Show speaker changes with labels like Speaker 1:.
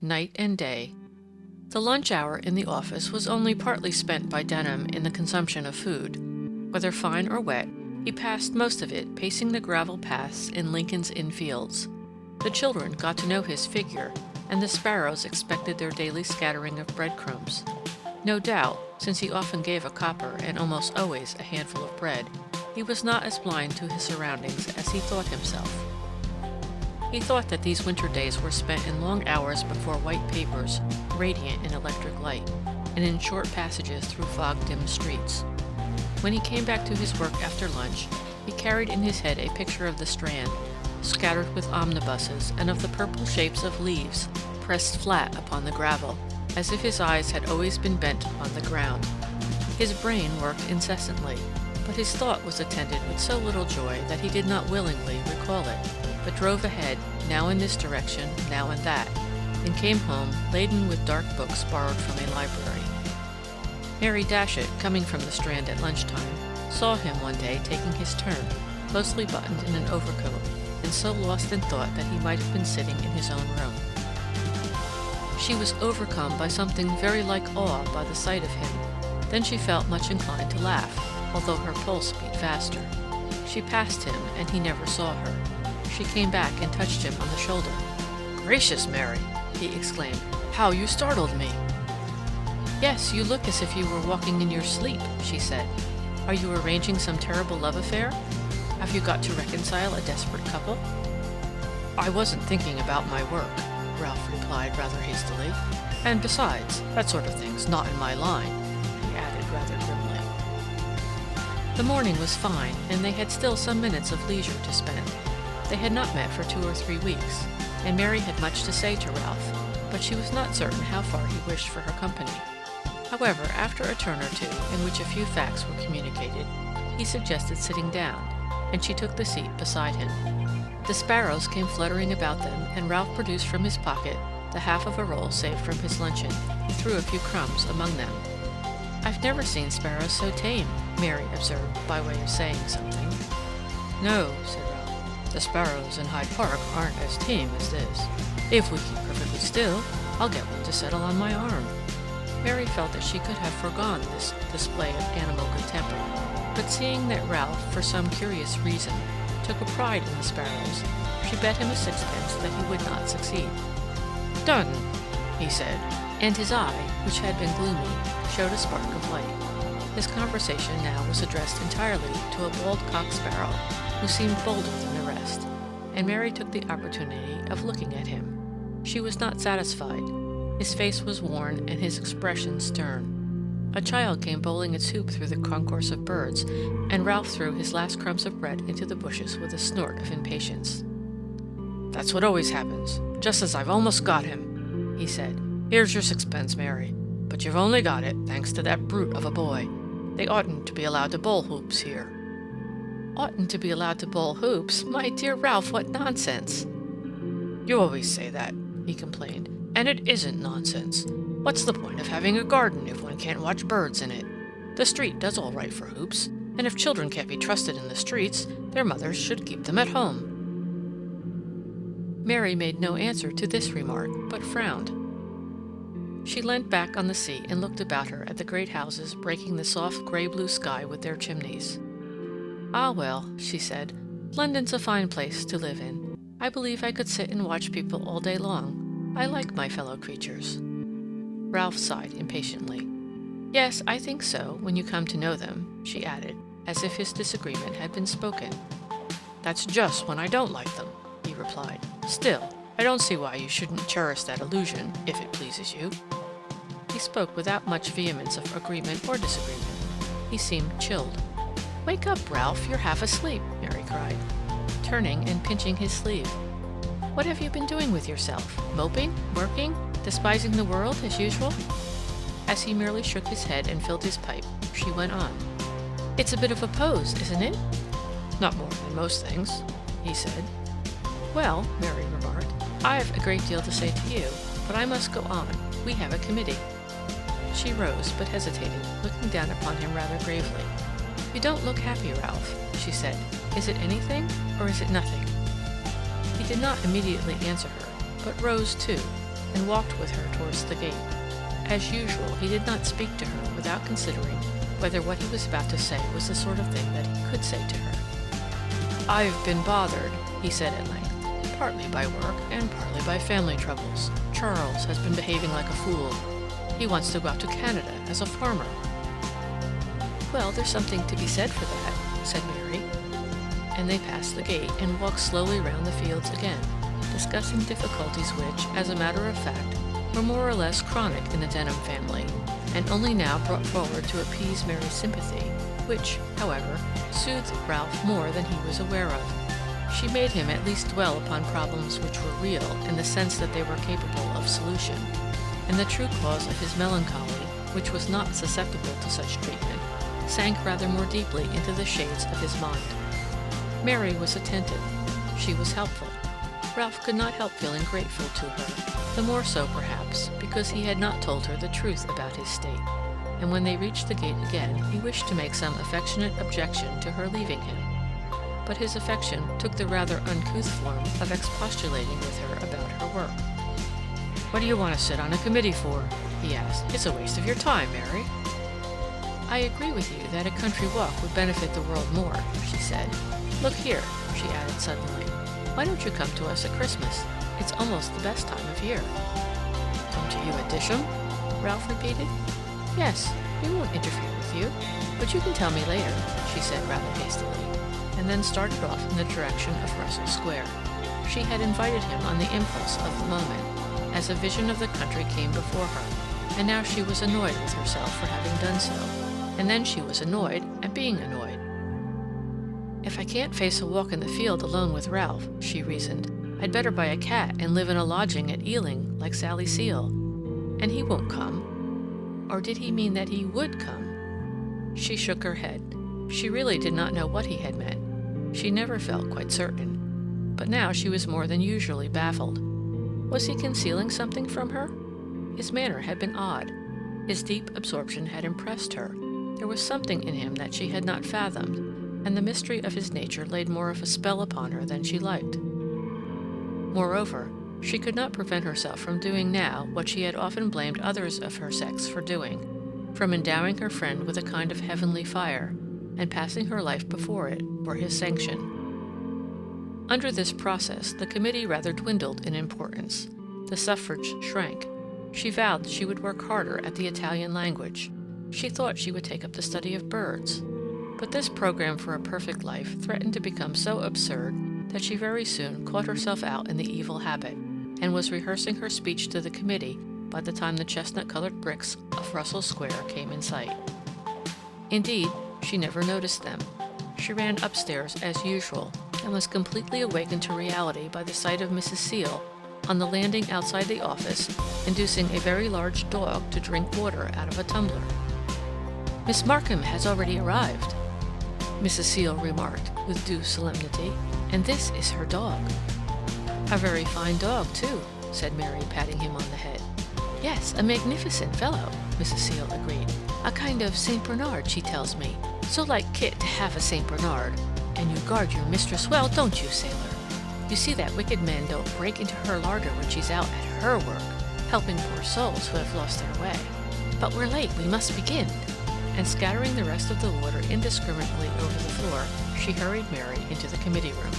Speaker 1: night and day. The lunch hour in the office was only partly spent by Denham in the consumption of food. Whether fine or wet, he passed most of it pacing the gravel paths in Lincoln's Inn Fields. The children got to know his figure, and the sparrows expected their daily scattering of breadcrumbs. No doubt, since he often gave a copper and almost always a handful of bread, he was not as blind to his surroundings as he thought himself. He thought that these winter days were spent in long hours before white papers, radiant in electric light, and in short passages through fog-dimmed streets. When he came back to his work after lunch, he carried in his head a picture of the Strand, scattered with omnibuses, and of the purple shapes of leaves pressed flat upon the gravel, as if his eyes had always been bent on the ground. His brain worked incessantly, but his thought was attended with so little joy that he did not willingly recall it, but drove ahead, now in this direction, now in that, and came home laden with dark books borrowed from a library. Mary Datchet, coming from the Strand at lunchtime, saw him one day taking his turn, closely buttoned in an overcoat, and so lost in thought that he might have been sitting in his own room. She was overcome by something very like awe by the sight of him. Then she felt much inclined to laugh, although her pulse beat faster. She passed him, and he never saw her. She came back and touched him on the shoulder. "Gracious, Mary!" he exclaimed. "How you startled me!" "Yes, you look as if you were walking in your sleep," she said. "Are you arranging some terrible love affair? Have you got to reconcile a desperate couple?" "I wasn't thinking about my work," Ralph replied rather hastily. "And besides, that sort of thing's not in my line," he added rather grimly. The morning was fine, and they had still some minutes of leisure to spend. They had not met for 2 or 3 weeks, and Mary had much to say to Ralph, but she was not certain how far he wished for her company. However, after a turn or two, in which a few facts were communicated, he suggested sitting down, and she took the seat beside him. The sparrows came fluttering about them, and Ralph produced from his pocket the half of a roll saved from his luncheon. He threw a few crumbs among them. "I've never seen sparrows so tame," Mary observed, by way of saying something. "No," said Ralph, "the sparrows in Hyde Park aren't as tame as this. If we keep perfectly still, I'll get one to settle on my arm." Mary felt that she could have foregone this display of animal good temper, but seeing that Ralph, for some curious reason, took a pride in the sparrows, she bet him a sixpence that he would not succeed. "Done," he said, and his eye, which had been gloomy, showed a spark of light. His conversation now was addressed entirely to a bald cock sparrow, who seemed bolder than the rest, and Mary took the opportunity of looking at him. She was not satisfied. His face was worn and his expression stern. A child came bowling its hoop through the concourse of birds, and Ralph threw his last crumbs of bread into the bushes with a snort of impatience. "That's what always happens, just as I've almost got him," he said. "Here's your sixpence, Mary, but you've only got it thanks to that brute of a boy. They oughtn't to be allowed to bowl hoops here." "Oughtn't to be allowed to bowl hoops? My dear Ralph, what nonsense!" "You always say that," he complained, "and it isn't nonsense. What's the point of having a garden if one can't watch birds in it? The street does all right for hoops, and if children can't be trusted in the streets, their mothers should keep them at home." Mary made no answer to this remark, but frowned. She leant back on the seat and looked about her at the great houses breaking the soft gray-blue sky with their chimneys. "Ah, well," she said, "London's a fine place to live in. I believe I could sit and watch people all day long. I like my fellow creatures." Ralph sighed impatiently. "Yes, I think so, when you come to know them," she added, as if his disagreement had been spoken. "That's just when I don't like them," he replied. "Still, I don't see why you shouldn't cherish that illusion, if it pleases you." He spoke without much vehemence of agreement or disagreement. He seemed chilled. "Wake up, Ralph, you're half asleep," Mary cried, turning and pinching his sleeve. "What have you been doing with yourself? Moping? Working? Despising the world, as usual?" As he merely shook his head and filled his pipe, she went on. "It's a bit of a pose, isn't it?" "Not more than most things," he said. "Well," Mary remarked, "I've a great deal to say to you, but I must go on. We have a committee." She rose, but hesitated, looking down upon him rather gravely. "You don't look happy, Ralph," she said. "Is it anything, or is it nothing?" He did not immediately answer her, but rose too, and walked with her towards the gate. As usual, he did not speak to her without considering whether what he was about to say was the sort of thing that he could say to her. "I've been bothered," he said at length, "partly by work and partly by family troubles. Charles has been behaving like a fool. He wants to go out to Canada as a farmer." "Well, there's something to be said for that," said Mary. And they passed the gate and walked slowly round the fields again, discussing difficulties which, as a matter of fact, were more or less chronic in the Denham family, and only now brought forward to appease Mary's sympathy, which, however, soothed Ralph more than he was aware of. She made him at least dwell upon problems which were real in the sense that they were capable of solution, and the true cause of his melancholy, which was not susceptible to such treatment, sank rather more deeply into the shades of his mind. Mary was attentive. She was helpful. Ralph could not help feeling grateful to her, the more so, perhaps, because he had not told her the truth about his state, and when they reached the gate again, he wished to make some affectionate objection to her leaving him. But his affection took the rather uncouth form of expostulating with her about her work. "What do you want to sit on a committee for?" he asked. "It's a waste of your time, Mary." "I agree with you that a country walk would benefit the world more," she said. "Look here," she added suddenly, "why don't you come to us at Christmas? It's almost the best time of year." "Come to you at Disham?" Ralph repeated. "Yes, we won't interfere with you, but you can tell me later," she said rather hastily, and then started off in the direction of Russell Square. She had invited him on the impulse of the moment, as a vision of the country came before her, and now she was annoyed with herself for having done so, and then she was annoyed at being annoyed. "If I can't face a walk in the field alone with Ralph," she reasoned, "I'd better buy a cat and live in a lodging at Ealing, like Sally Seal. And he won't come. Or did he mean that he would come?" She shook her head. She really did not know what he had meant. She never felt quite certain. But now she was more than usually baffled. Was he concealing something from her? His manner had been odd. His deep absorption had impressed her. There was something in him that she had not fathomed, and the mystery of his nature laid more of a spell upon her than she liked. Moreover, she could not prevent herself from doing now what she had often blamed others of her sex for doing, from endowing her friend with a kind of heavenly fire, and passing her life before it, for his sanction. Under this process, the committee rather dwindled in importance. The suffrage shrank. She vowed she would work harder at the Italian language. She thought she would take up the study of birds. But this program for a perfect life threatened to become so absurd that she very soon caught herself out in the evil habit, and was rehearsing her speech to the committee by the time the chestnut-colored bricks of Russell Square came in sight. Indeed, she never noticed them. She ran upstairs as usual, and was completely awakened to reality by the sight of Mrs. Seal on the landing outside the office, inducing a very large dog to drink water out of a tumbler. "Miss Markham has already arrived," Mrs. Seal remarked with due solemnity, "and this is her dog." "A very fine dog, too," said Mary, patting him on the head. "Yes, a magnificent fellow," Mrs. Seal agreed. "A kind of St. Bernard, she tells me. So like Kit to have a St. Bernard. And you guard your mistress well, don't you, sailor? You see that wicked men don't break into her larder when she's out at her work, helping poor souls who have lost their way. But we're late, we must begin." And scattering the rest of the water indiscriminately over the floor, she hurried Mary into the committee room.